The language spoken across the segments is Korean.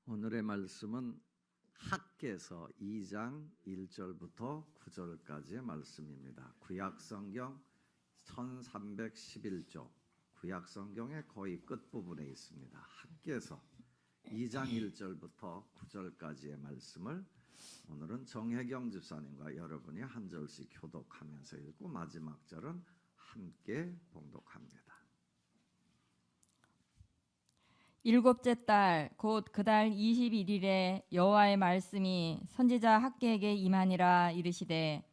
오늘의 말씀은 학개서 2장 1절부터 9절까지의 말씀입니다. 구약성경 1311조, 구약성경의 거의 끝부분에 있습니다. 학개서 2장 1절부터 9절까지의 말씀을 오늘은 정혜경 집사님과 여러분이 한 절씩 교독하면서 읽고 마지막 절은 함께 봉독합니다. 일곱째 달 곧 그 달 21일에 여호와의 말씀이 선지자 학개에게 임하니라. 이르시되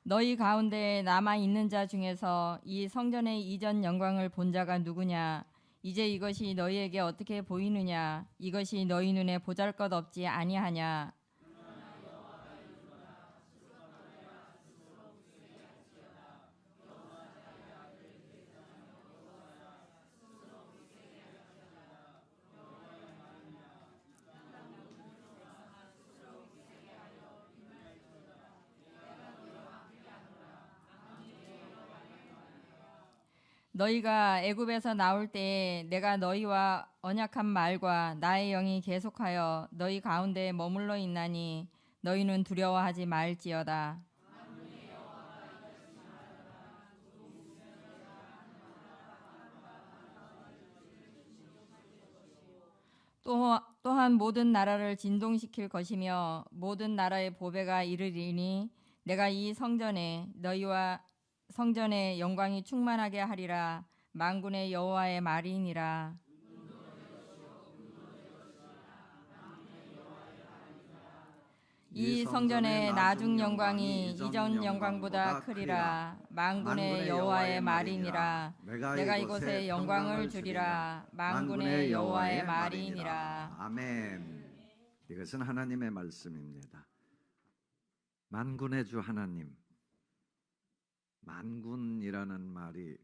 너희 가운데 남아 있는 자 중에서 이 성전의 이전 영광을 본 자가 누구냐? 이제 이것이 너희에게 어떻게 보이느냐? 이것이 너희 눈에 보잘것없지 아니하냐? 너희가 애굽에서 나올 때에 내가 너희와 언약한 말과 나의 영이 계속하여 너희 가운데 머물러 있나니 너희는 두려워하지 말지어다. 또한 모든 나라를 진동시킬 것이며 모든 나라의 보배가 이르리니 내가 이 성전에 너희와 성전의 영광이 충만하게 하리라. 만군의 여호와의 말이니라. 이 성전의 나중 영광이 이전 영광보다 크리라. 만군의 여호와의 말이니라. 내가 이곳에 영광을 주리라. 만군의 여호와의 말이니라. 아멘. 이것은 하나님의 말씀입니다. 만군의 주 하나님, 만군이라는 말이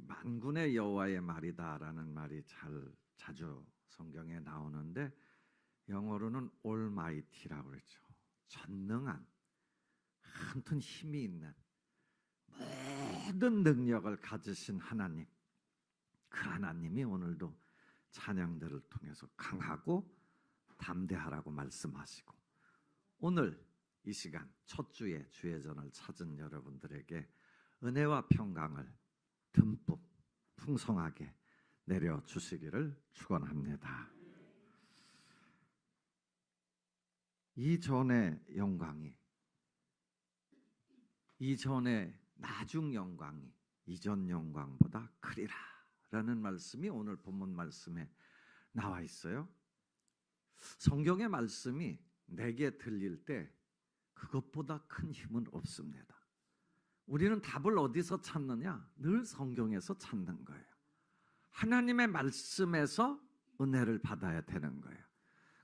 만군의 여호와의 말이다라는 말이 자주 성경에 나오는데 영어로는 Almighty라고 그랬죠. 전능한, 한튼 힘이 있는 모든 능력을 가지신 하나님, 그 하나님이 오늘도 찬양들을 통해서 강하고 담대하라고 말씀하시고, 오늘 이 시간 첫 주에 주의전을 찾은 여러분들에게 은혜와 평강을 듬뿍 풍성하게 내려주시기를 축원합니다. 이전의 영광이, 이전의 나중 영광이 이전 영광보다 크리라 라는 말씀이 오늘 본문 말씀에 나와 있어요. 성경의 말씀이 내게 들릴 때 그것보다 큰 힘은 없습니다. 우리는 답을 어디서 찾느냐? 늘 성경에서 찾는 거예요. 하나님의 말씀에서 은혜를 받아야 되는 거예요.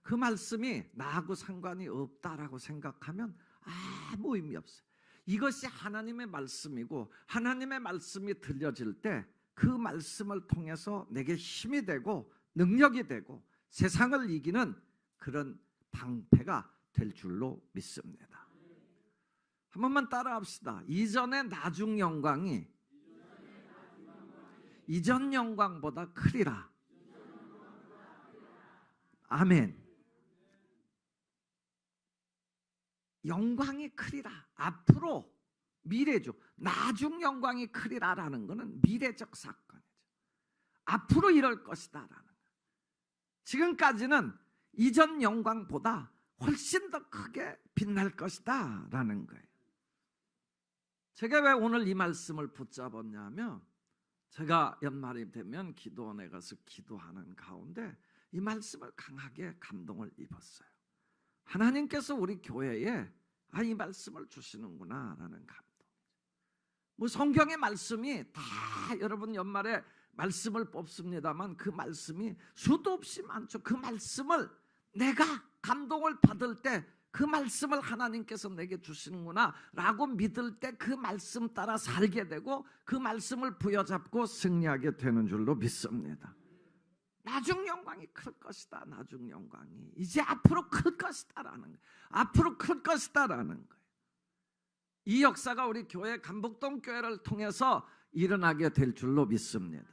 그 말씀이 나하고 상관이 없다라고 생각하면 아무 의미 없어요. 이것이 하나님의 말씀이고 하나님의 말씀이 들려질 때 그 말씀을 통해서 내게 힘이 되고 능력이 되고 세상을 이기는 그런 방패가 될 줄로 믿습니다. 한 번만 따라합시다. 이전의 나중 영광이 이전 영광보다 크리라. 아멘. 영광이 크리라. 앞으로 미래죠. 나중 영광이 크리라라는 것은 미래적 사건이죠. 앞으로 이럴 것이다 라는 거예요. 지금까지는 이전 영광보다 훨씬 더 크게 빛날 것이다 라는 거예요. 제가 왜 오늘 이 말씀을 붙잡았냐면, 제가 연말이 되면 기도원에 가서 기도하는 가운데 이 말씀을 강하게 감동을 입었어요. 하나님께서 우리 교회에 이 말씀을 주시는구나 라는 감동. 뭐 성경의 말씀이 다 여러분 연말에 말씀을 뽑습니다만 그 말씀이 수도 없이 많죠. 그 말씀을 내가 감동을 받을 때 그 말씀을 하나님께서 내게 주시는구나 라고 믿을 때 그 말씀 따라 살게 되고 그 말씀을 부여잡고 승리하게 되는 줄로 믿습니다. 나중 영광이 클 것이다. 나중 영광이 이제 앞으로 클 것이다 라는 거예요. 앞으로 클 것이다 라는 거예요. 이 역사가 우리 교회 감복동 교회를 통해서 일어나게 될 줄로 믿습니다.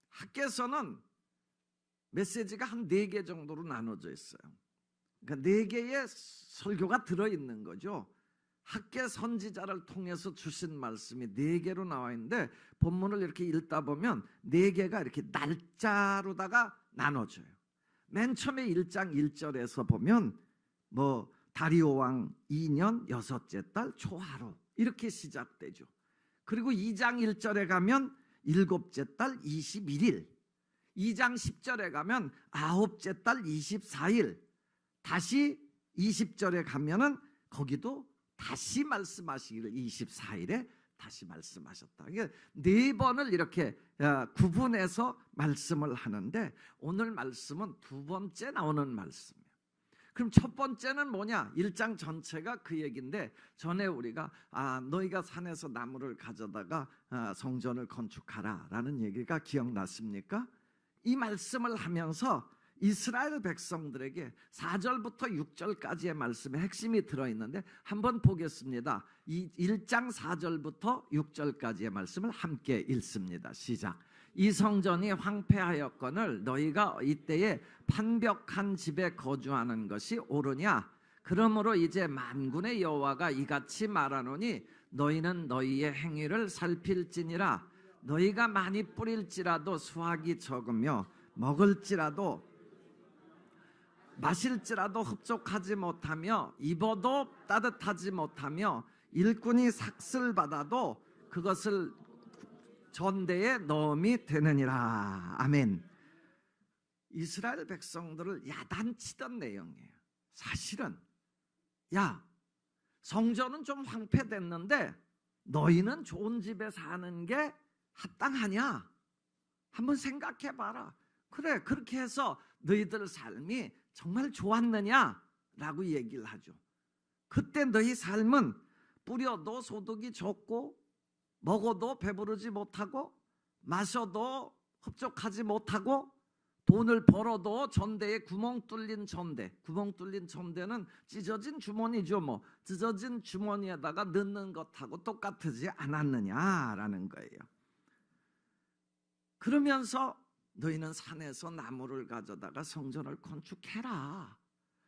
학계에서는 메시지가 한 4개 정도로 나눠져 있어요. 그러니까 4개의 설교가 들어있는 거죠. 학계 선지자를 통해서 주신 말씀이 4개로 나와 있는데 본문을 이렇게 읽다 보면 4개가 이렇게 날짜로다가 나눠져요. 맨 처음에 1장 1절에서 보면 뭐 다리오 왕 2년 6째 달 초하루 이렇게 시작되죠. 그리고 2장 1절에 가면 7째 달 21일, 2장 10절에 가면 9째 달 24일, 다시 20절에 가면은 거기도 다시 말씀하시기를 24일에 다시 말씀하셨다. 이게 4번을 이렇게 구분해서 말씀을 하는데 오늘 말씀은 2번째 나오는 말씀이에요. 그럼 첫 번째는 뭐냐? 1장 전체가 그 얘기인데 전에 우리가 너희가 산에서 나무를 가져다가 성전을 건축하라 라는 얘기가 기억났습니까? 이 말씀을 하면서 이스라엘 백성들에게 4절부터 6절까지의 말씀에 핵심이 들어있는데 한번 보겠습니다. 이 1장 4절부터 6절까지의 말씀을 함께 읽습니다. 시작. 이 성전이 황폐하였거늘 너희가 이때에 판벽한 집에 거주하는 것이 옳으냐? 그러므로 이제 만군의 여호와가 이같이 말하노니 너희는 너희의 행위를 살필지니라. 너희가 많이 뿌릴지라도 수확이 적으며 먹을지라도 마실지라도 흡족하지 못하며 입어도 따뜻하지 못하며 일꾼이 삭슬 받아도 그것을 전대에 넣음이 되느니라. 아멘. 이스라엘 백성들을 야단치던 내용이에요. 사실은 성전은 좀 황폐됐는데 너희는 좋은 집에 사는 게 합당하냐? 한번 생각해봐라. 그래, 그렇게 해서 너희들 삶이 정말 좋았느냐? 라고 얘기를 하죠. 그때 너희 삶은 뿌려도 소득이 적고 먹어도 배부르지 못하고 마셔도 흡족하지 못하고 돈을 벌어도 전대에 구멍 뚫린 전대, 구멍 뚫린 전대는 찢어진 주머니죠. 뭐 찢어진 주머니에다가 넣는 것하고 똑같지 않았느냐라는 거예요. 그러면서 너희는 산에서 나무를 가져다가 성전을 건축해라.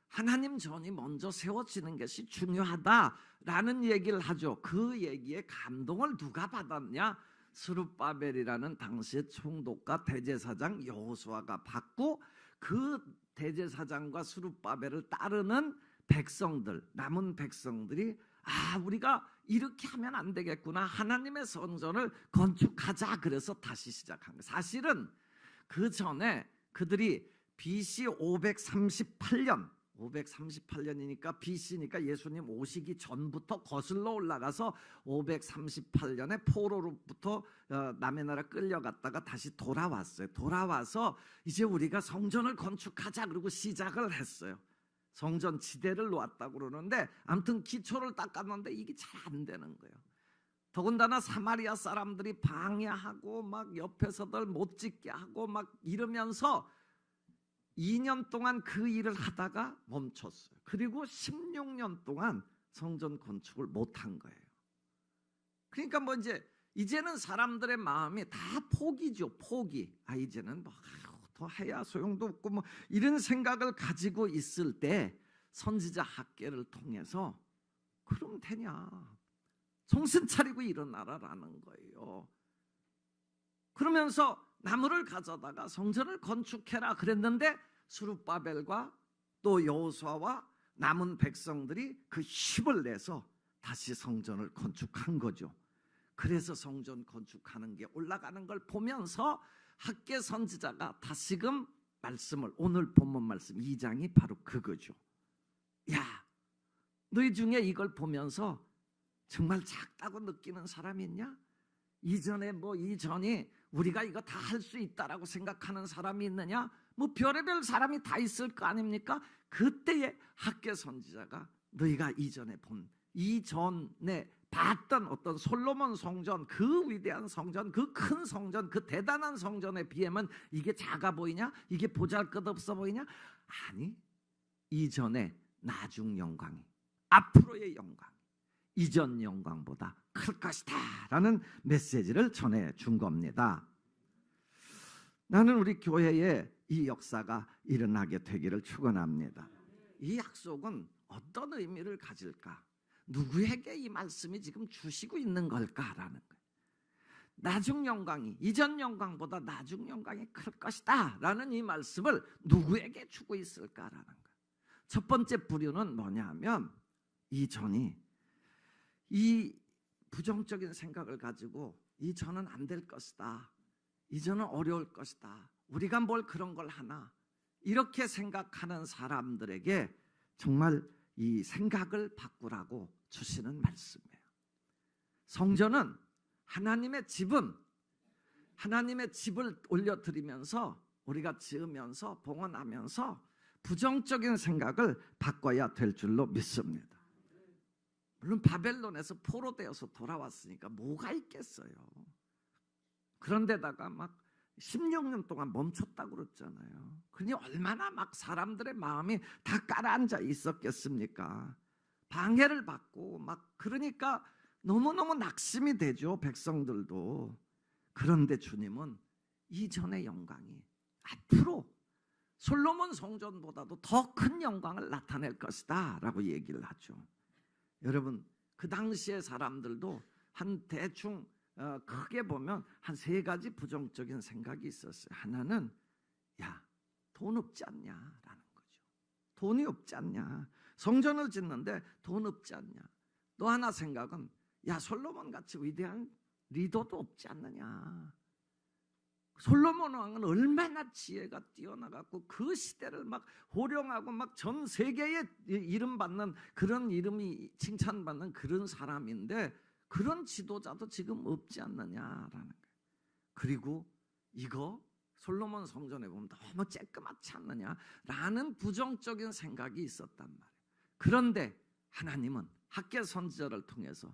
하나님 전이 먼저 세워지는 것이 중요하다라는 얘기를 하죠. 그 얘기에 감동을 누가 받았냐? 스룹바벨이라는 당시의 총독과 대제사장 여호수아가 받고 그 대제사장과 스룹바벨을 따르는 백성들, 남은 백성들이 우리가 이렇게 하면 안 되겠구나. 하나님의 성전을 건축하자. 그래서 다시 시작한 거예요. 사실은 그 전에 그들이 BC 538년이니까 BC니까 예수님 오시기 전부터 거슬러 올라가서 538년에 포로로부터 남의 나라 끌려갔다가 다시 돌아왔어요. 돌아와서 이제 우리가 성전을 건축하자 그러고 시작을 했어요. 성전 지대를 놓았다고 그러는데 아무튼 기초를 닦았는데 이게 잘 안 되는 거예요. 더군다나 사마리아 사람들이 방해하고 막 옆에서들 못 짓게 하고 막 이러면서 2년 동안 그 일을 하다가 멈췄어요. 그리고 16년 동안 성전 건축을 못한 거예요. 그러니까 뭐 이제는 사람들의 마음이 다 포기죠. 포기. 이제는 뭐 더 해야 소용도 없고 뭐 이런 생각을 가지고 있을 때 선지자 학계를 통해서 그럼 되냐? 정신 차리고 일어나라라는 거예요. 그러면서 나무를 가져다가 성전을 건축해라 그랬는데 스룹바벨과 또 여호수아와 남은 백성들이 그 힘을 내서 다시 성전을 건축한 거죠. 그래서 성전 건축하는 게 올라가는 걸 보면서 학계 선지자가 다시금 말씀을, 오늘 본문 말씀 2장이 바로 그거죠. 너희 중에 이걸 보면서 정말 작다고 느끼는 사람이 있냐? 이전에 이전이 우리가 이거 다 할 수 있다라고 생각하는 사람이 있느냐? 뭐 별의별 사람이 다 있을 거 아닙니까? 그때의 학계 선지자가 너희가 이전에 봤던 어떤 솔로몬 성전, 그 위대한 성전, 그 큰 성전, 그 대단한 성전에 비하면 이게 작아 보이냐? 이게 보잘것없어 보이냐? 아니, 이전에 나중 영광이, 앞으로의 영광, 이전 영광보다 클 것이다 라는 메시지를 전해준 겁니다. 나는 우리 교회에 이 역사가 일어나게 되기를 축원합니다. 이 약속은 어떤 의미를 가질까? 누구에게 이 말씀이 지금 주시고 있는 걸까라는 거예요. 나중 영광이 이전 영광보다 나중 영광이 클 것이다 라는 이 말씀을 누구에게 주고 있을까라는 거예요. 첫 번째 부류는 뭐냐면 이전이 이 부정적인 생각을 가지고 이전은 안 될 것이다, 이전은 어려울 것이다, 우리가 뭘 그런 걸 하나, 이렇게 생각하는 사람들에게 정말 이 생각을 바꾸라고 주시는 말씀이에요. 성전은 하나님의 집은 하나님의 집을 올려드리면서 우리가 지으면서 봉헌하면서 부정적인 생각을 바꿔야 될 줄로 믿습니다. 물론 바벨론에서 포로되어서 돌아왔으니까 뭐가 있겠어요. 그런데다가 막 16년 동안 멈췄다고 그랬잖아요. 그러니 얼마나 막 사람들의 마음이 다 가라앉아 있었겠습니까? 방해를 받고 막 그러니까 너무너무 낙심이 되죠, 백성들도. 그런데 주님은 이전의 영광이 앞으로 솔로몬 성전보다도 더 큰 영광을 나타낼 것이다 라고 얘기를 하죠. 여러분, 그 당시의 사람들도 한 대충 크게 보면 한 세 가지 부정적인 생각이 있었어요. 하나는 야, 돈 없지 않냐라는 거죠. 돈이 없지 않냐, 성전을 짓는데 돈 없지 않냐. 또 하나 생각은 야, 솔로몬 같이 위대한 리더도 없지 않느냐. 솔로몬 왕은 얼마나 지혜가 뛰어나갖고 그 시대를 막 호령하고 막 전 세계에 이름 받는 그런 이름이 칭찬받는 그런 사람인데 그런 지도자도 지금 없지 않느냐라는 거예요. 그리고 이거 솔로몬 성전에 보면 너무 쬐끄맣지 않느냐라는 부정적인 생각이 있었단 말이에요. 그런데 하나님은 학개 선지자를 통해서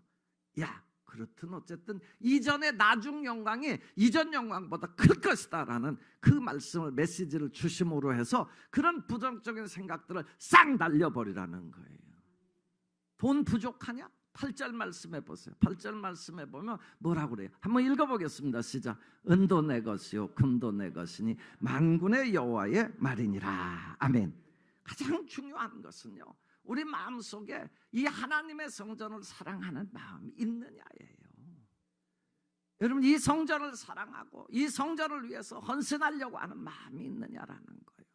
야, 그렇든 어쨌든 이전의 나중 영광이 이전 영광보다 클 것이다 라는 그 말씀을, 메시지를 주심으로 해서 그런 부정적인 생각들을 싹 날려버리라는 거예요. 돈 부족하냐? 8절 말씀해 보세요. 8절 말씀해 보면 뭐라고 그래요? 한번 읽어보겠습니다. 시작. 은도 내 것이요 금도 내 것이니 만군의 여호와의 말이니라. 아멘. 가장 중요한 것은요, 우리 마음속에 이 하나님의 성전을 사랑하는 마음이 있느냐예요. 여러분, 이 성전을 사랑하고 이 성전을 위해서 헌신하려고 하는 마음이 있느냐라는 거예요.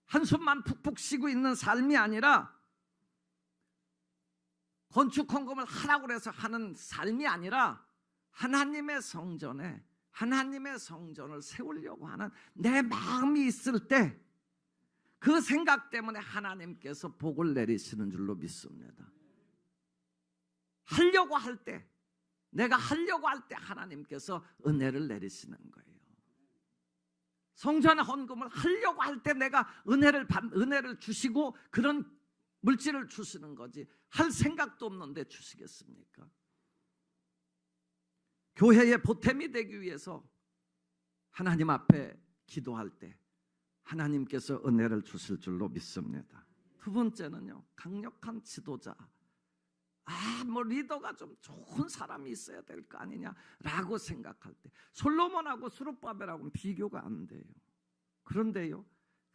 한숨만 푹푹 쉬고 있는 삶이 아니라, 건축 헌금을 하라고 해서 하는 삶이 아니라, 하나님의 성전에 하나님의 성전을 세우려고 하는 내 마음이 있을 때 그 생각 때문에 하나님께서 복을 내리시는 줄로 믿습니다. 하려고 할 때, 내가 하려고 할 때 하나님께서 은혜를 내리시는 거예요. 성전 헌금을 하려고 할 때 내가 은혜를 주시고 그런 물질을 주시는 거지, 할 생각도 없는데 주시겠습니까? 교회의 보탬이 되기 위해서 하나님 앞에 기도할 때 하나님께서 은혜를 주실 줄로 믿습니다. 두 번째는요, 강력한 지도자, 뭐 리더가 좀 좋은 사람이 있어야 될 거 아니냐라고 생각할 때 솔로몬하고 스룹바벨하고는 비교가 안 돼요. 그런데요,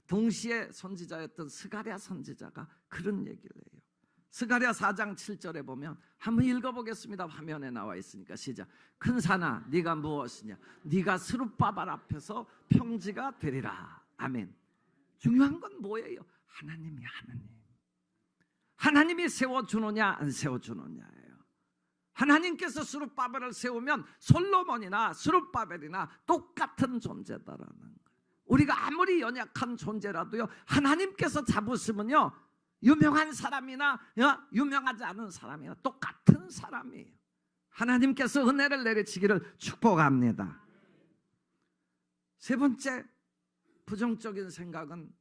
동시에 선지자였던 스가랴 선지자가 그런 얘기를 해요. 스가랴 4장 7절에 보면, 한번 읽어보겠습니다. 화면에 나와 있으니까 시작. 큰 산아 네가 무엇이냐, 네가 스룹바벨 앞에서 평지가 되리라. 아멘. 중요한 건 뭐예요? 하나님이 하나님이 세워주느냐 안 세워주느냐예요. 하나님께서 스룹바벨을 세우면 솔로몬이나 스룹바벨이나 똑같은 존재다라는 거예요. 우리가 아무리 연약한 존재라도요, 하나님께서 잡으시면요, 유명한 사람이나 유명하지 않은 사람이나 똑같은 사람이에요. 하나님께서 은혜를 내리치기를 축복합니다. 세 번째 부정적인 생각은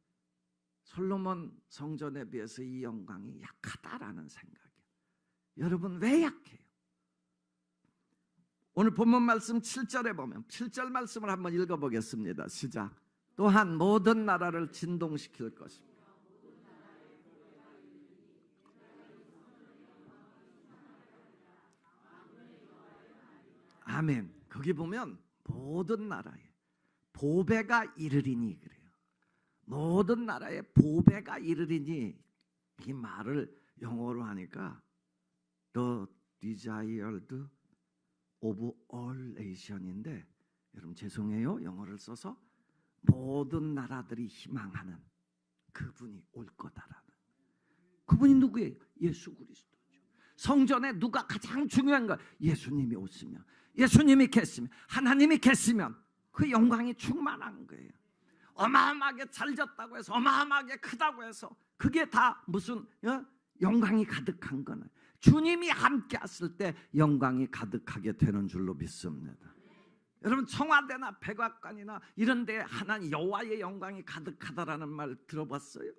솔로몬 성전에 비해서 이 영광이 약하다라는 생각이에요. 여러분, 왜 약해요? 오늘 본문 말씀 7절에 보면 7절 말씀을 한번 읽어보겠습니다. 시작. 또한 모든 나라를 진동시킬 것입니다. 아멘. 거기 보면 모든 나라에 보배가 이르리니 그래요. 모든 나라에 보배가 이르리니, 이 말을 영어로 하니까 The desired of all nation인데, 여러분 죄송해요, 영어를 써서. 모든 나라들이 희망하는 그분이 올 거다라는. 그분이 누구예요? 예수 그리스도죠. 성전에 누가 가장 중요한 거? 예수님이 오시면, 예수님이 계시면, 하나님이 계시면 그 영광이 충만한 거예요. 어마어마하게 잘 졌다고 해서, 어마어마하게 크다고 해서 그게 다 무슨 영광이 가득한 거는 주님이 함께 하실 때 영광이 가득하게 되는 줄로 믿습니다. 여러분 청와대나 백악관이나 이런 데 하나님 여호와의 영광이 가득하다라는 말 들어봤어요?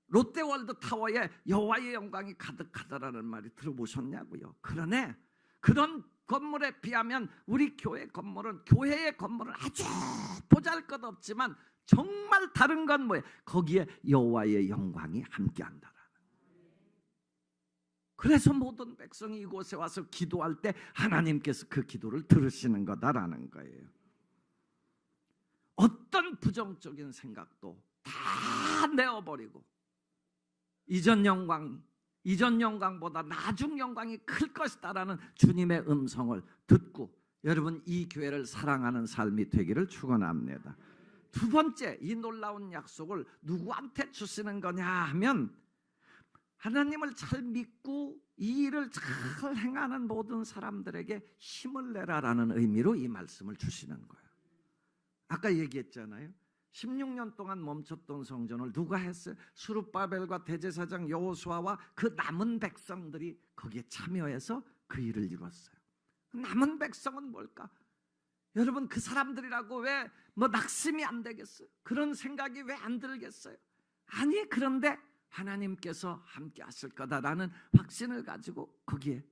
롯데월드 타워에 여호와의 영광이 가득하다라는 말이 들어보셨냐고요? 그러네. 그런 건물에 비하면 우리 교회 건물은, 교회의 건물은 아주 보잘것없지만 정말 다른 건 뭐예요? 거기에 여호와의 영광이 함께한다라는. 그래서 모든 백성이 이곳에 와서 기도할 때 하나님께서 그 기도를 들으시는 거다라는 거예요. 어떤 부정적인 생각도 다 내어버리고 이전 영광보다 나중 영광이 클 것이다라는 주님의 음성을 듣고 여러분 이 교회를 사랑하는 삶이 되기를 축원합니다. 두 번째, 이 놀라운 약속을 누구한테 주시는 거냐 하면, 하나님을 잘 믿고 이 일을 잘 행하는 모든 사람들에게 힘을 내라라는 의미로 이 말씀을 주시는 거예요. 아까 얘기했잖아요. 16년 동안 멈췄던 성전을 누가 했어요? 스룹바벨과 대제사장 여호수아와 그 남은 백성들이 거기에 참여해서 그 일을 이뤘어요. 남은 백성은 뭘까? 여러분 그 사람들이라고 왜 낙심이 안 되겠어요? 그런 생각이 왜 안 들겠어요? 아니, 그런데 하나님께서 함께 하실 거다라는 확신을 가지고 거기에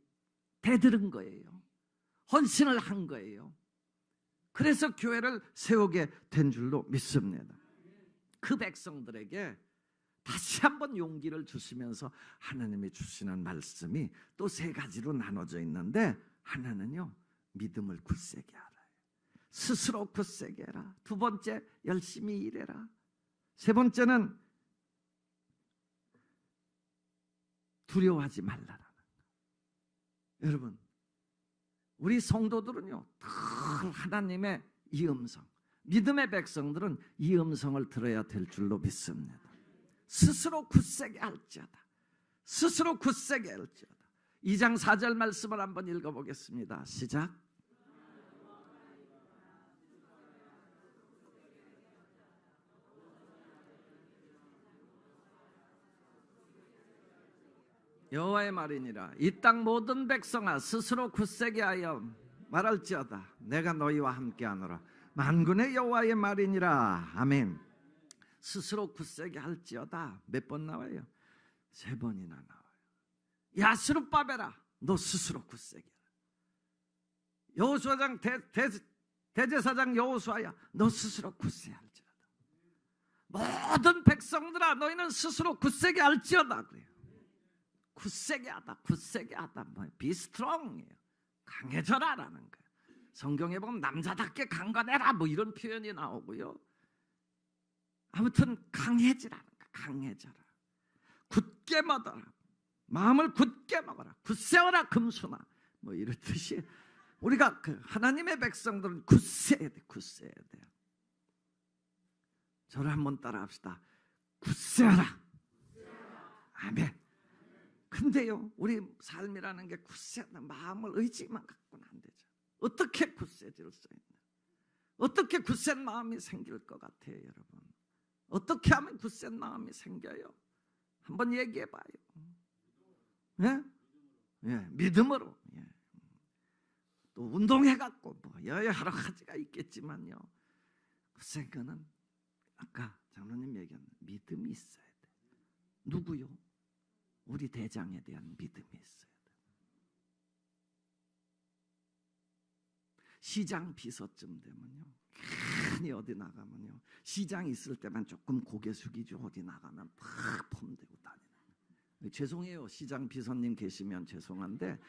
대들은 거예요. 헌신을 한 거예요. 그래서 교회를 세우게 된 줄로 믿습니다. 그 백성들에게 다시 한번 용기를 주시면서 하나님이 주시는 말씀이 또 세 가지로 나눠져 있는데, 하나는요, 믿음을 굳세게 하라. 스스로 굳세게 해라. 두 번째, 열심히 일해라. 세 번째는 두려워하지 말라라는 거예요. 여러분, 우리 성도들은요, 늘 하나님의 이 음성, 믿음의 백성들은 이 음성을 들어야 될 줄로 믿습니다. 스스로 굳세게 할지어다. 스스로 굳세게 할지어다. 2장 4절 말씀을 한번 읽어보겠습니다. 시작. 여호와의 말이니라. 이 땅 모든 백성아 스스로 굳세게 하여 말할지어다. 내가 너희와 함께하노라. 만군의 여호와의 말이니라. 아멘. 스스로 굳세게 할지어다. 몇 번 나와요? 3번이나 나와요. 야 스룹바벨아, 너 스스로 굳세게 해라. 여호수아장 대제사장 여호수아야, 너 스스로 굳세게 할지어다. 모든 백성들아, 너희는 스스로 굳세게 할지어다. 그래요. 굳세게 하다, 굳세게 하다, be strong이에요. 강해져라라는 거예요. 성경에 보면 남자답게 강건해라 이런 표현이 나오고요. 아무튼 강해지라는 거예요. 강해져라. 굳게 먹어라. 마음을 굳게 먹어라. 굳세어라 금수나 이렇듯이 우리가 하나님의 백성들은 굳세야 돼. 굳세야 돼요. 저를 한번 따라합시다. 굳세어라. 아멘. 근데요, 우리 삶이라는 게 굳세는 마음을 의지만 갖고는 안 되죠. 어떻게 굳세질 수 있나? 어떻게 굳센 마음이 생길 것 같아요, 여러분? 어떻게 하면 굳센 마음이 생겨요? 한번 얘기해봐요. 예? 예, 믿음으로. 예. 또 운동해갖고 여러 가지가 있겠지만요. 굳센 거는 아까 장로님 얘기한 믿음이 있어야 돼. 누구요? 우리 대장에 대한 믿음이 있어야 돼. 시장 비서쯤 되면요, 괜히 어디 나가면요, 시장 있을 때만 조금 고개 숙이죠. 어디 나가면 팍 폼대고 다니는. 죄송해요, 시장 비서님 계시면 죄송한데,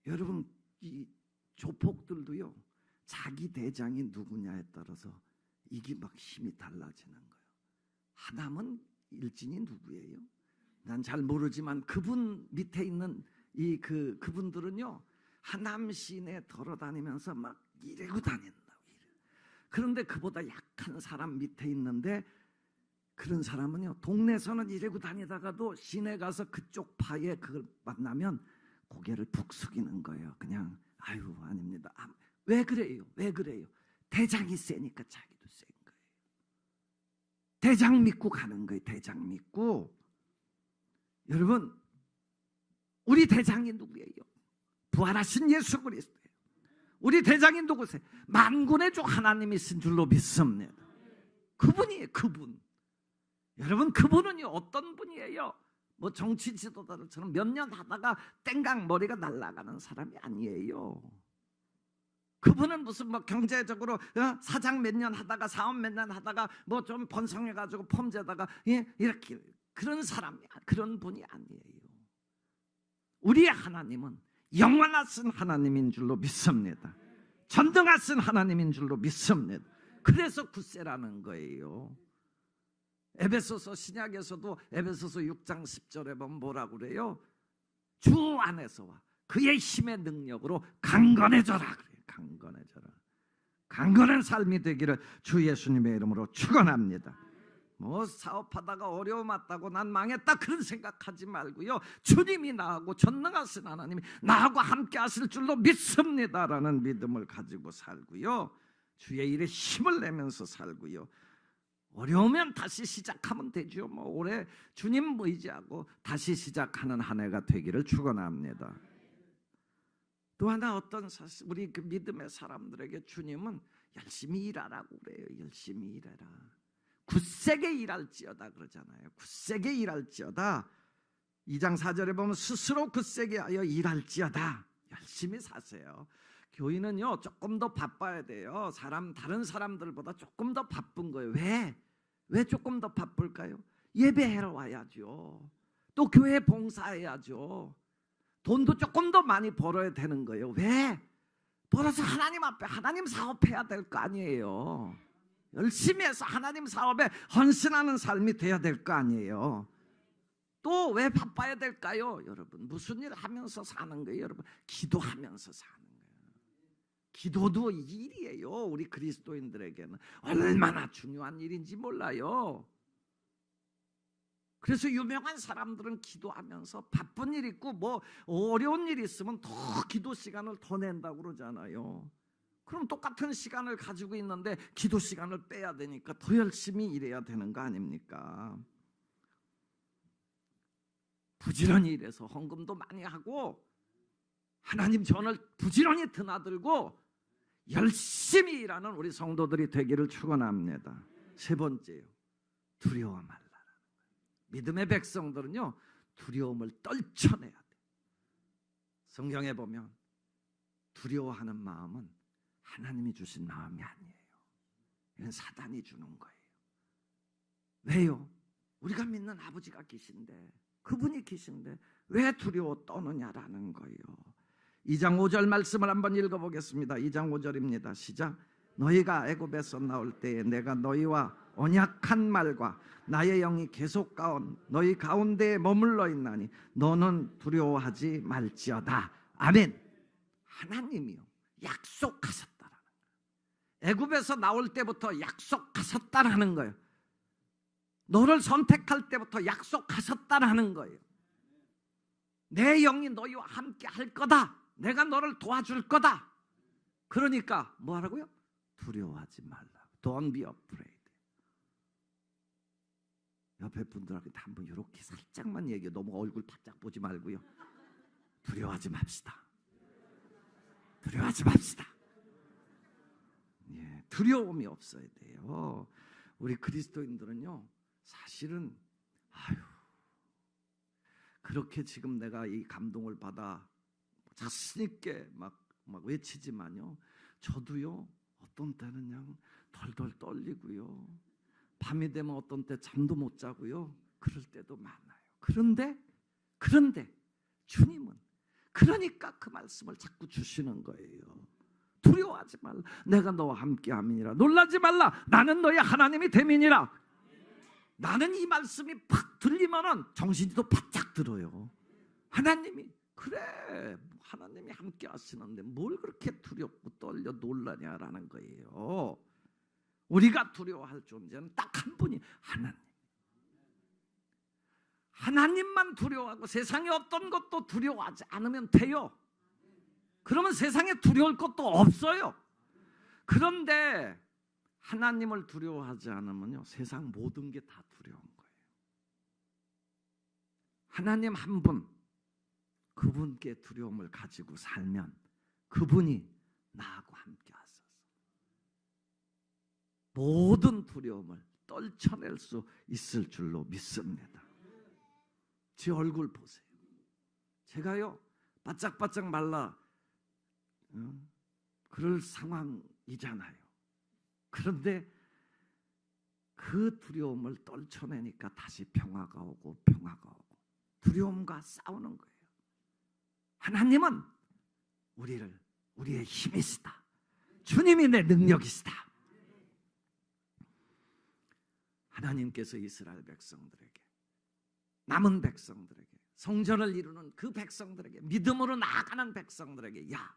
여러분 조폭들도요, 자기 대장이 누구냐에 따라서 이게 막 힘이 달라지는 거예요. 하나만 일진이 누구예요? 난 잘 모르지만 그분 밑에 있는 그분들은요, 하남 시내 돌아다니면서 막 이러고 다닌다고. 그런데 그보다 약한 사람 밑에 있는데, 그런 사람은요, 동네에서는 이러고 다니다가도 시내 가서 그쪽 파에 그걸 만나면 고개를 푹 숙이는 거예요. 그냥 아유 아닙니다. 왜 그래요? 왜 그래요? 대장이 세니까 자기도 센 거예요. 대장 믿고 가는 거예요. 대장 믿고. 여러분, 우리 대장이 누구예요? 부활하신 예수 그리스도예요. 우리 대장이 누구세요? 만군의 주 하나님이신 줄로 믿습니다. 그분이에요. 그분. 여러분, 그분은요, 어떤 분이에요? 뭐 정치 지도자들처럼 몇 년 하다가 땡강 머리가 날아가는 사람이 아니에요. 그분은 무슨 뭐 경제적으로 사장 몇 년 하다가 사업 몇 년 하다가 뭐 좀 번성해가지고 폼재다가 이렇게 그런 사람이, 그런 분이 아니에요. 우리의 하나님은 영원하신 하나님인 줄로 믿습니다. 전능하신 하나님인 줄로 믿습니다. 그래서 굳세라는 거예요. 에베소서 신약에서도 에베소서 6장 10절에 보면 뭐라고 그래요? 주 안에서와 그의 힘의 능력으로 강건해져라 그래요. 강건해져라. 강건한 삶이 되기를 주 예수님의 이름으로 축원합니다. 뭐 사업하다가 어려움 왔다고 난 망했다 그런 생각하지 말고요, 주님이 나하고 전능하신 하나님이 나하고 함께 하실 줄로 믿습니다라는 믿음을 가지고 살고요, 주의 일에 힘을 내면서 살고요, 어려우면 다시 시작하면 되죠. 뭐 올해 주님 의지하고 다시 시작하는 한 해가 되기를 축원합니다. 또 하나, 어떤 우리 그 믿음의 사람들에게 주님은 열심히 일하라고 그래요. 열심히 일해라. 굳세게 일할지어다 그러잖아요. 굳세게 일할지어다. 2장 4절에 보면 스스로 굳세게 하여 일할지어다. 열심히 사세요. 교인은요, 조금 더 바빠야 돼요. 다른 사람들보다 조금 더 바쁜 거예요. 왜 조금 더 바쁠까요? 예배하러 와야죠. 또 교회 봉사해야죠. 돈도 조금 더 많이 벌어야 되는 거예요. 왜? 벌어서 하나님 앞에 하나님 사업해야 될 거 아니에요. 열심히 해서 하나님 사업에 헌신하는 삶이 돼야 될 거 아니에요. 또 왜 바빠야 될까요? 여러분, 무슨 일 하면서 사는 거예요? 여러분, 기도하면서 사는 거예요. 기도도 일이에요. 우리 그리스도인들에게는 얼마나 중요한 일인지 몰라요. 그래서 유명한 사람들은 기도하면서 바쁜 일 있고 뭐 어려운 일 있으면 더 기도 시간을 더 낸다고 그러잖아요. 그럼 똑같은 시간을 가지고 있는데 기도 시간을 빼야 되니까 더 열심히 일해야 되는 거 아닙니까? 부지런히 일해서 헌금도 많이 하고 하나님 전을 부지런히 드나들고 열심히 일하는 우리 성도들이 되기를 축원합니다. 세 번째요, 두려워 말라. 믿음의 백성들은요, 두려움을 떨쳐내야 돼. 성경에 보면 두려워하는 마음은 하나님이 주신 마음이 아니에요. 이건 사단이 주는 거예요. 왜요? 우리가 믿는 아버지가 계신데, 그분이 계신데 왜 두려워 떠느냐라는 거예요. 2장 5절 말씀을 한번 읽어보겠습니다. 2장 5절입니다. 시작. 너희가 애굽에서 나올 때에 내가 너희와 언약한 말과 나의 영이 계속 너희 가운데에 머물러 있나니 너는 두려워하지 말지어다. 아멘. 하나님이요, 약속하셨다라는 거예요. 애굽에서 나올 때부터 약속하셨다라는 거예요. 너를 선택할 때부터 약속하셨다라는 거예요. 내 영이 너희와 함께 할 거다. 내가 너를 도와줄 거다. 그러니까 뭐 하라고요? 두려워하지 말라. Don't be afraid. 옆에 분들한테 한번 이렇게 살짝만 얘기해. 너무 얼굴 바짝 보지 말고요. 두려워하지 맙시다. 두려워하지 맙시다. 예, 두려움이 없어야 돼요. 우리 그리스도인들은요, 사실은 그렇게 지금 내가 이 감동을 받아 자신 있게 막 외치지만요, 저도요 어떤 때는 그냥 덜덜 떨리고요, 밤이 되면 어떤 때 잠도 못 자고요, 그럴 때도 많아요. 그런데 주님은 그러니까 그 말씀을 자꾸 주시는 거예요. 두려워하지 말라. 내가 너와 함께함이니라. 놀라지 말라. 나는 너의 하나님이 됨이니라. 나는 이 말씀이 팍 들리면은 정신이도 바짝 들어요. 하나님이 그래, 하나님이 함께 하시는데 뭘 그렇게 두렵고 떨려 놀라냐라는 거예요. 우리가 두려워할 존재는 딱 한 분이 하나님. 하나님만 두려워하고 세상에 어떤 것도 두려워하지 않으면 돼요. 그러면 세상에 두려울 것도 없어요. 그런데 하나님을 두려워하지 않으면요, 세상 모든 게 다 두려운 거예요. 하나님 한 분, 그분께 두려움을 가지고 살면 그분이 나하고 함께 하소서. 모든 두려움을 떨쳐낼 수 있을 줄로 믿습니다. 제 얼굴 보세요. 제가요 바짝바짝 말라 그럴 상황이잖아요. 그런데 그 두려움을 떨쳐내니까 다시 평화가 오고 평화가 오고 두려움과 싸우는 거예요. 하나님은 우리의 힘이시다. 주님이 내 능력이시다. 하나님께서 이스라엘 백성들에게, 남은 백성들에게, 성전을 이루는 그 백성들에게, 믿음으로 나아가는 백성들에게, 야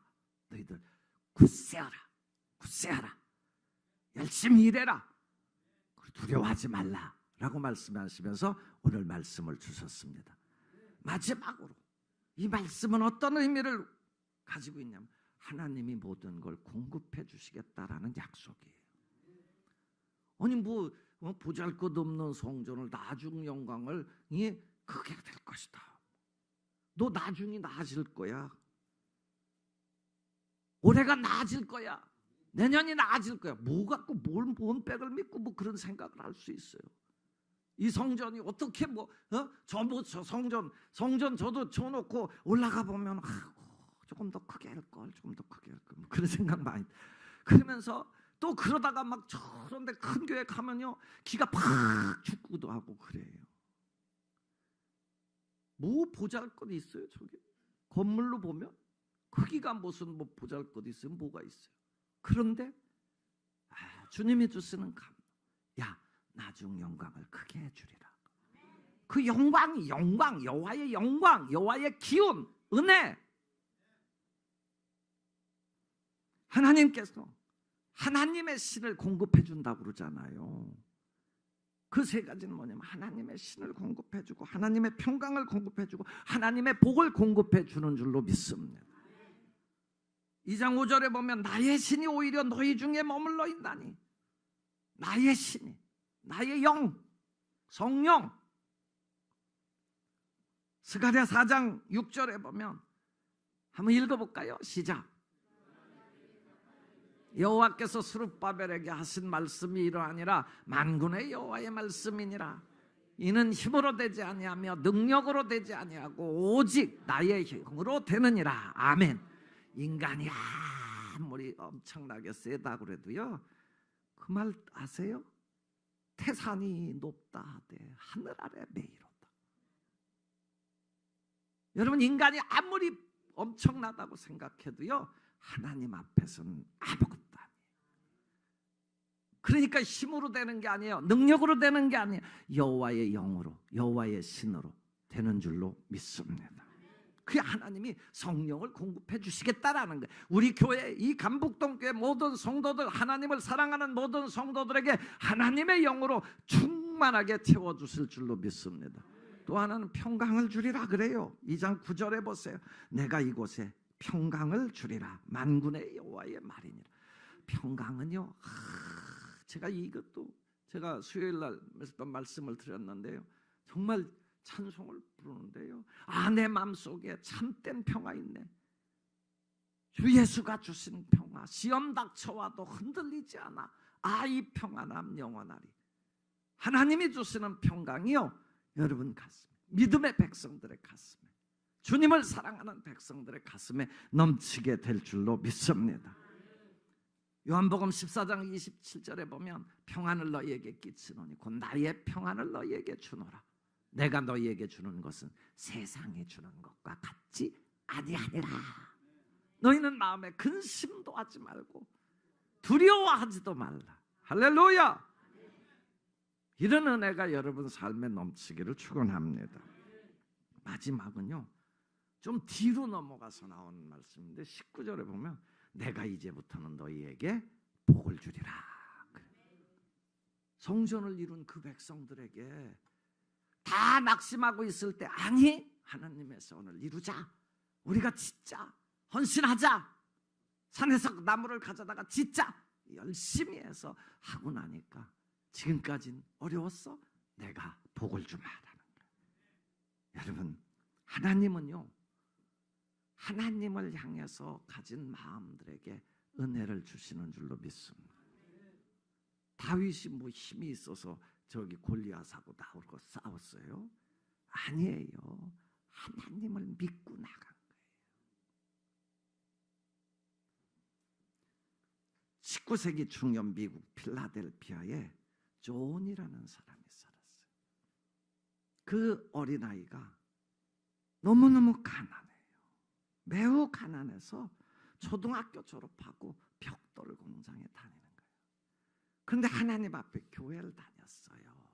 너희들 굳세어라, 굳세어라, 열심히 일해라, 두려워하지 말라 라고 말씀하시면서 오늘 말씀을 주셨습니다. 마지막으로 이 말씀은 어떤 의미를 가지고 있냐면 하나님이 모든 걸 공급해 주시겠다라는 약속이에요. 아니 뭐 보잘것없는 성전을, 나중 영광을 크게 될 것이다. 너 나중이 나아질 거야. 올해가 나아질 거야. 내년이 나아질 거야. 뭐 갖고 뭔 백을 믿고 뭐 그런 생각을 할 수 있어요. 이 성전이 어떻게 저 성전 저도 쳐놓고 올라가 보면 조금 더 크게 할 걸, 조금 더 크게 할 걸, 뭐 그런 생각 많이. 그러면서 또 그러다가 막 저런데 큰 교회 가면요 기가 팍 죽기도 하고 그래요. 뭐 보잘것이 있어요? 저기 건물로 보면 크기가 무슨 뭐 보잘것이 있어요? 뭐가 있어요? 그런데 주님이 주시는 감, 야 나중 영광을 크게 해주리라. 그 영광이 영광, 여호와의 영광, 여호와의 기운, 은혜. 하나님께서 하나님의 신을 공급해 준다고 그러잖아요. 그 세 가지는 뭐냐면 하나님의 신을 공급해 주고 하나님의 평강을 공급해 주고 하나님의 복을 공급해 주는 줄로 믿습니다. 2장 5절에 보면 나의 신이 오히려 너희 중에 머물러 있나니, 나의 신이, 나의 영, 성령. 스가랴 4장 6절에 보면 한번 읽어볼까요? 시작. 여호와께서 스룹바벨에게 하신 말씀이 이러하니라. 만군의 여호와의 말씀이니라. 이는 힘으로 되지 아니하며 능력으로 되지 아니하고 오직 나의 힘으로 되느니라. 아멘. 인간이 아무리 엄청나게 세다고 그래도요, 그 말 아세요? 태산이 높다 하되 하늘 아래 메이로다. 여러분, 인간이 아무리 엄청나다고 생각해도요 하나님 앞에서는 아무것도 아니에요. 그러니까 힘으로 되는 게 아니에요. 능력으로 되는 게 아니에요. 여호와의 영으로, 여호와의 신으로 되는 줄로 믿습니다. 그 하나님이 성령을 공급해 주시겠다라는 거예요. 우리 교회, 이 감북동교회 모든 성도들, 하나님을 사랑하는 모든 성도들에게 하나님의 영으로 충만하게 채워주실 줄로 믿습니다. 또 하나는 평강을 주리라 그래요. 2장 9절에 보세요. 내가 이곳에 평강을 주리라. 만군의 여호와의 말이니라. 평강은요, 제가 이것도 제가 수요일 날 몇 번 말씀을 드렸는데요, 정말 찬송을 부르는데요, 내 마음속에 참된 평화 있네. 주 예수가 주신 평화, 시험 닥쳐와도 흔들리지 않아. 이 평안함 영원하리. 하나님이 주시는 평강이요, 여러분 가슴에, 믿음의 백성들의 가슴에, 주님을 사랑하는 백성들의 가슴에 넘치게 될 줄로 믿습니다. 요한복음 14장 27절에 보면 평안을 너희에게 끼치노니 곧 나의 평안을 너희에게 주노라. 내가 너희에게 주는 것은 세상에 주는 것과 같지 아니하니라. 너희는 마음에 근심도 하지 말고 두려워하지도 말라. 할렐루야. 이런 은혜가 여러분 삶에 넘치기를 축원합니다. 마지막은요, 좀 뒤로 넘어가서 나오는 말씀인데 19절에 보면 내가 이제부터는 너희에게 복을 주리라. 성전을 이룬 그 백성들에게 다 낙심하고 있을 때, 아니, 하나님의 선을 이루자, 우리가 짓자, 헌신하자, 산에서 나무를 가져다가 짓자, 열심히 해서 하고 나니까 지금까지는 어려웠어? 내가 복을 주마라는 거예요. 여러분, 하나님은요, 하나님을 향해서 가진 마음들에게 은혜를 주시는 줄로 믿습니다. 다윗이 뭐 힘이 있어서 저기 골리앗하고 나오고 싸웠어요? 아니에요. 하나님을 믿고 나간 거예요. 19세기 중년 미국 필라델피아에 존이라는 사람이 살았어요. 그 어린아이가 너무너무 가난해요. 매우 가난해서 초등학교 졸업하고 벽돌 공장에 다니는 거예요. 그런데 하나님 앞에 교회를 다녔어요.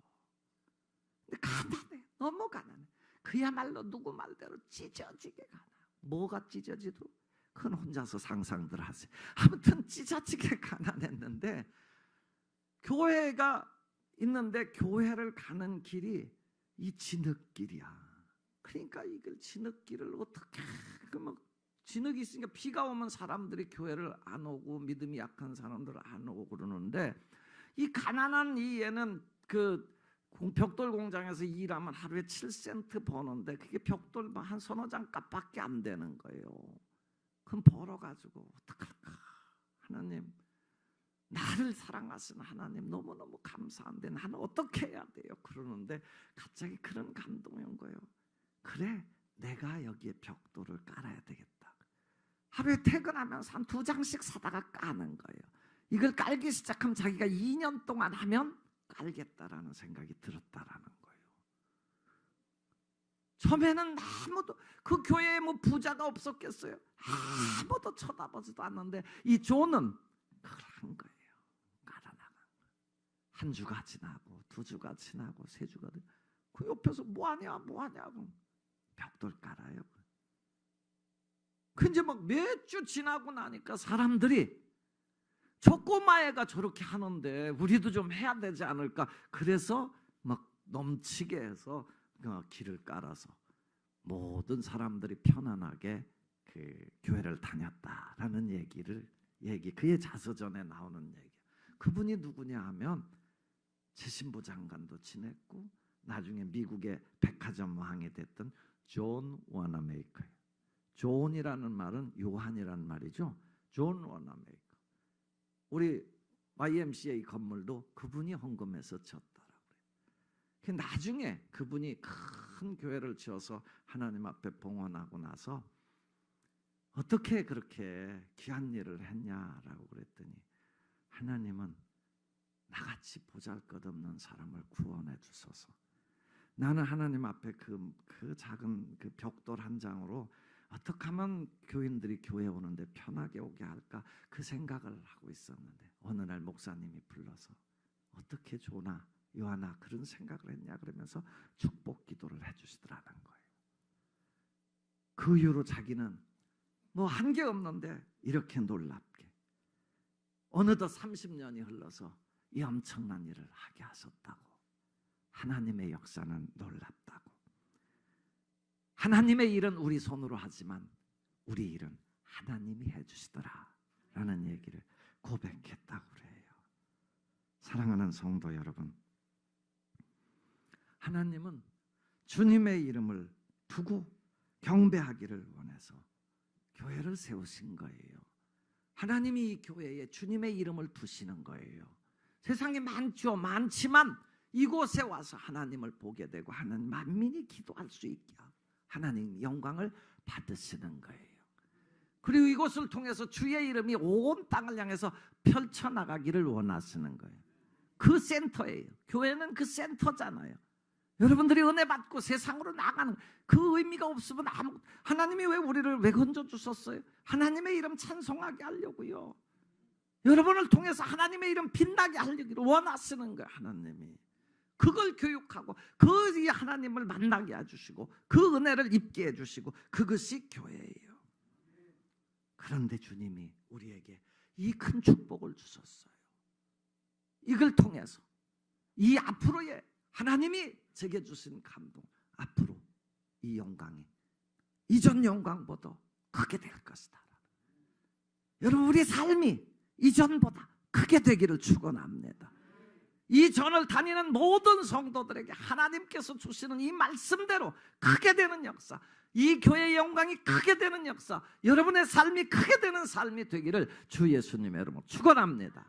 근데 가난해, 너무 가난해. 그야말로 누구 말대로 찢어지게 가난. 뭐가 찢어지도? 그건 혼자서 상상들 하세요. 아무튼 찢어지게 가난했는데, 교회가 있는데 교회를 가는 길이 이 진흙길이야. 그러니까 이걸 진흙길을 어떻게, 그러면 진흙이 있으니까 비가 오면 사람들이 교회를 안 오고 믿음이 약한 사람들을 안 오고 그러는데, 이 가난한 이 얘는 그 벽돌 공장에서 일하면 하루에 7센트 버는데 그게 벽돌 한 서너 장 값밖에 안 되는 거예요. 그럼 벌어가지고 어떡할까? 하나님, 나를 사랑하시는 하나님 너무너무 감사한데 나는 어떻게 해야 돼요? 그러는데 갑자기 그런 감동이 온 거예요. 그래, 내가 여기에 벽돌을 깔아야 되겠다. 하루에 퇴근하면서 한 2장씩 사다가 까는 거예요. 이걸 깔기 시작하면 자기가 2년 동안 하면 깔겠다라는 생각이 들었다라는 거예요. 처음에는 아무도, 그 교회에 뭐 부자가 없었겠어요? 아무도 쳐다보지도 않는데 이 존은 그걸 한 거예요. 깔아나간 거예요. 한 주가 지나고 2주가 지나고 3주가 지나고 그 옆에서 뭐하냐 뭐하냐고 벽돌 깔아요. 근데 막 몇 주 지나고 나니까 사람들이 저 꼬마애가 저렇게 하는데 우리도 좀 해야 되지 않을까? 그래서 막 넘치게 해서 길을 깔아서 모든 사람들이 편안하게 그 교회를 다녔다라는 그의 자서전에 나오는 얘기. 그분이 누구냐 하면 최신부 장관도 지냈고 나중에 미국의 백화점 왕이 됐던 존 워너메이커예요. 존이라는 말은 요한이라는 말이죠. 존 워너메이커. 우리 YMCA 건물도 그분이 헌금해서 지었더라고요. 나중에 그분이 큰 교회를 지어서 하나님 앞에 봉헌하고 나서 어떻게 그렇게 귀한 일을 했냐라고 그랬더니 하나님은 나같이 보잘것없는 사람을 구원해 주소서. 나는 하나님 앞에 그 작은 그 벽돌 한 장으로 어떻게 하면 교인들이 교회 오는데 편하게 오게 할까 그 생각을 하고 있었는데 어느 날 목사님이 불러서 어떻게 조나 요한아 그런 생각을 했냐 그러면서 축복 기도를 해주시더라는 거예요. 그 이후로 자기는 뭐 한 게 없는데 이렇게 놀랍게 어느덧 30년이 흘러서 이 엄청난 일을 하게 하셨다고. 하나님의 역사는 놀랍다고. 하나님의 일은 우리 손으로 하지만 우리 일은 하나님이 해주시더라 라는 얘기를 고백했다고 그래요. 사랑하는 성도 여러분, 하나님은 주님의 이름을 두고 경배하기를 원해서 교회를 세우신 거예요. 하나님이 이 교회에 주님의 이름을 두시는 거예요. 세상에 많지만 이곳에 와서 하나님을 보게 되고 하나님 만민이 기도할 수 있게 하고 하나님 영광을 받으시는 거예요. 그리고 이곳을 통해서 주의 이름이 온 땅을 향해서 펼쳐나가기를 원하시는 거예요. 그 센터예요. 교회는 그 센터잖아요. 여러분들이 은혜 받고 세상으로 나가는 그 의미가 없으면 하나님이 왜 우리를 왜 건져 주셨어요? 하나님의 이름 찬송하게 하려고요. 여러분을 통해서 하나님의 이름 빛나게 하려기를 원하시는 거예요. 하나님이 그걸 교육하고 그 하나님을 만나게 해주시고 그 은혜를 입게 해주시고 그것이 교회예요. 그런데 주님이 우리에게 이 큰 축복을 주셨어요. 이걸 통해서 이 앞으로의 하나님이 제게 주신 감동, 앞으로 이 영광이 이전 영광보다 크게 될 것이다. 여러분, 우리 삶이 이전보다 크게 되기를 축원합니다. 이 전을 다니는 모든 성도들에게 하나님께서 주시는 이 말씀대로 크게 되는 역사, 이 교회의 영광이 크게 되는 역사, 여러분의 삶이 크게 되는 삶이 되기를 주 예수님의 이름으로 축원합니다.